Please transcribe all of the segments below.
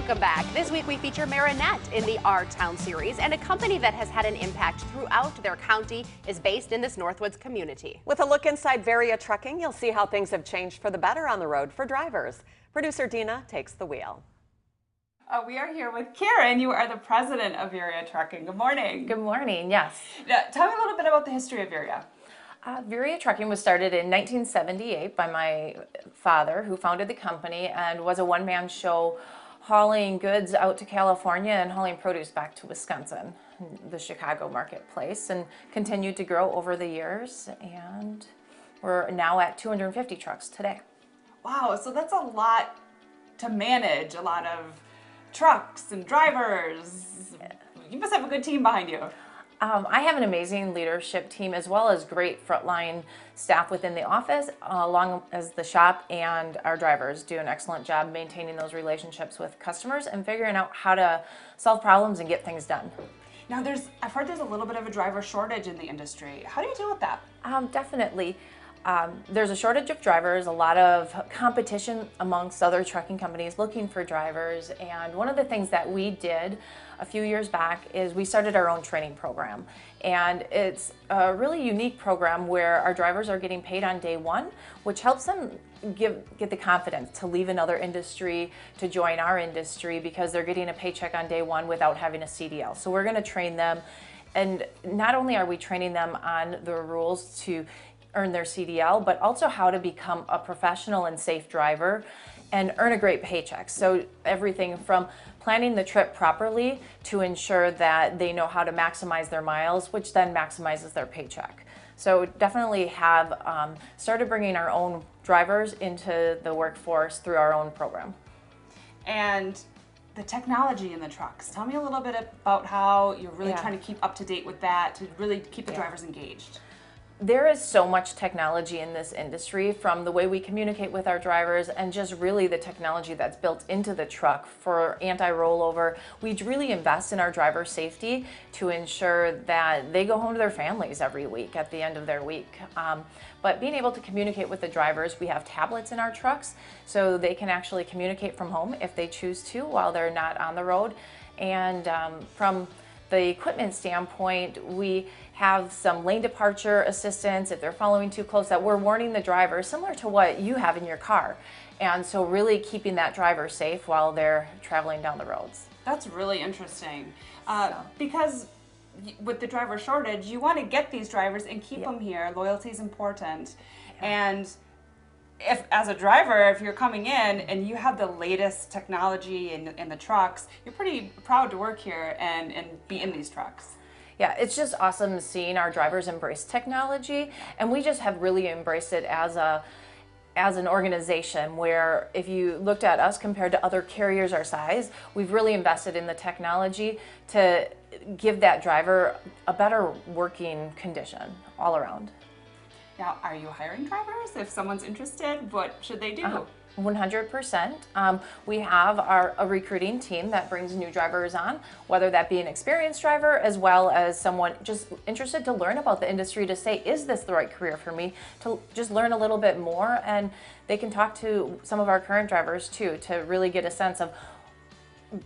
Welcome back. This week we feature Marinette in the Our Town series, and a company that has had an impact throughout their county is based in this Northwoods community. With a look inside Veriha Trucking, you'll see how things have changed for the better on the road for drivers. Producer Dina takes the wheel. We are here with Karen. You are the president of Veriha Trucking. Good morning. Good morning, yes. Tell me a little bit about the history of Veriha. Veriha Trucking was started in 1978 by my father, who founded the company and was a one-man show hauling goods out to California and hauling produce back to Wisconsin, the Chicago marketplace, and continued to grow over the years, and we're now at 250 trucks today. Wow, so that's a lot to manage, a lot of trucks and drivers. You must have a good team behind you. I have an amazing leadership team as well as great frontline staff within the office, along as the shop, and our drivers do an excellent job maintaining those relationships with customers and figuring out how to solve problems and get things done. Now I've heard there's a little bit of a driver shortage in the industry. How do you deal with that? Definitely. There's a shortage of drivers, a lot of competition amongst other trucking companies looking for drivers, and one of the things that we did a few years back is we started our own training program, and it's a really unique program where our drivers are getting paid on day one, which helps them get the confidence to leave another industry to join our industry because they're getting a paycheck on day one without having a CDL. So we're going to train them, and not only are we training them on the rules to earn their CDL, but also how to become a professional and safe driver and earn a great paycheck. So everything from planning the trip properly to ensure that they know how to maximize their miles, which then maximizes their paycheck. So definitely have started bringing our own drivers into the workforce through our own program. And the technology in the trucks. Tell me a little bit about how you're really trying to keep up to date with that to really keep the drivers engaged. There is so much technology in this industry, from the way we communicate with our drivers and just really the technology that's built into the truck for anti-rollover. We really invest in our driver safety to ensure that they go home to their families every week at the end of their week. But being able to communicate with the drivers, we have tablets in our trucks so they can actually communicate from home if they choose to while they're not on the road. And from the equipment standpoint, we have some lane departure assistance if they're following too close, that we're warning the driver, similar to what you have in your car. And so really keeping that driver safe while they're traveling down the roads. That's really interesting. Because with the driver shortage, you want to get these drivers and keep them here. Loyalty is important. And if, as a driver, if you're coming in and you have the latest technology in the trucks, you're pretty proud to work here and be in these trucks. Yeah, it's just awesome seeing our drivers embrace technology, and we just have really embraced it as an organization, where if you looked at us compared to other carriers our size, we've really invested in the technology to give that driver a better working condition all around. Now, are you hiring drivers? If someone's interested, what should they do? 100%. We have a recruiting team that brings new drivers on, whether that be an experienced driver as well as someone just interested to learn about the industry, to say, is this the right career for me? To just learn a little bit more, and they can talk to some of our current drivers too to really get a sense of,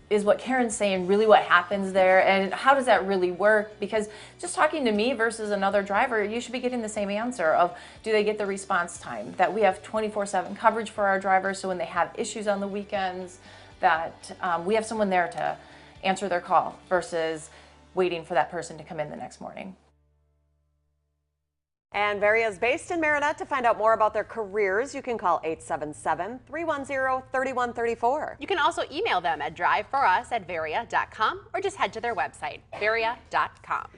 is what Karen's saying really what happens there, and how does that really work? Because just talking to me versus another driver, you should be getting the same answer of, do they get the response time? That we have 24/7 coverage for our drivers, so when they have issues on the weekends, that we have someone there to answer their call versus waiting for that person to come in the next morning. And Veriha is based in Marinette. To find out more about their careers, you can call 877-310-3134. You can also email them at driveforus@veriha.com or just head to their website, veriha.com.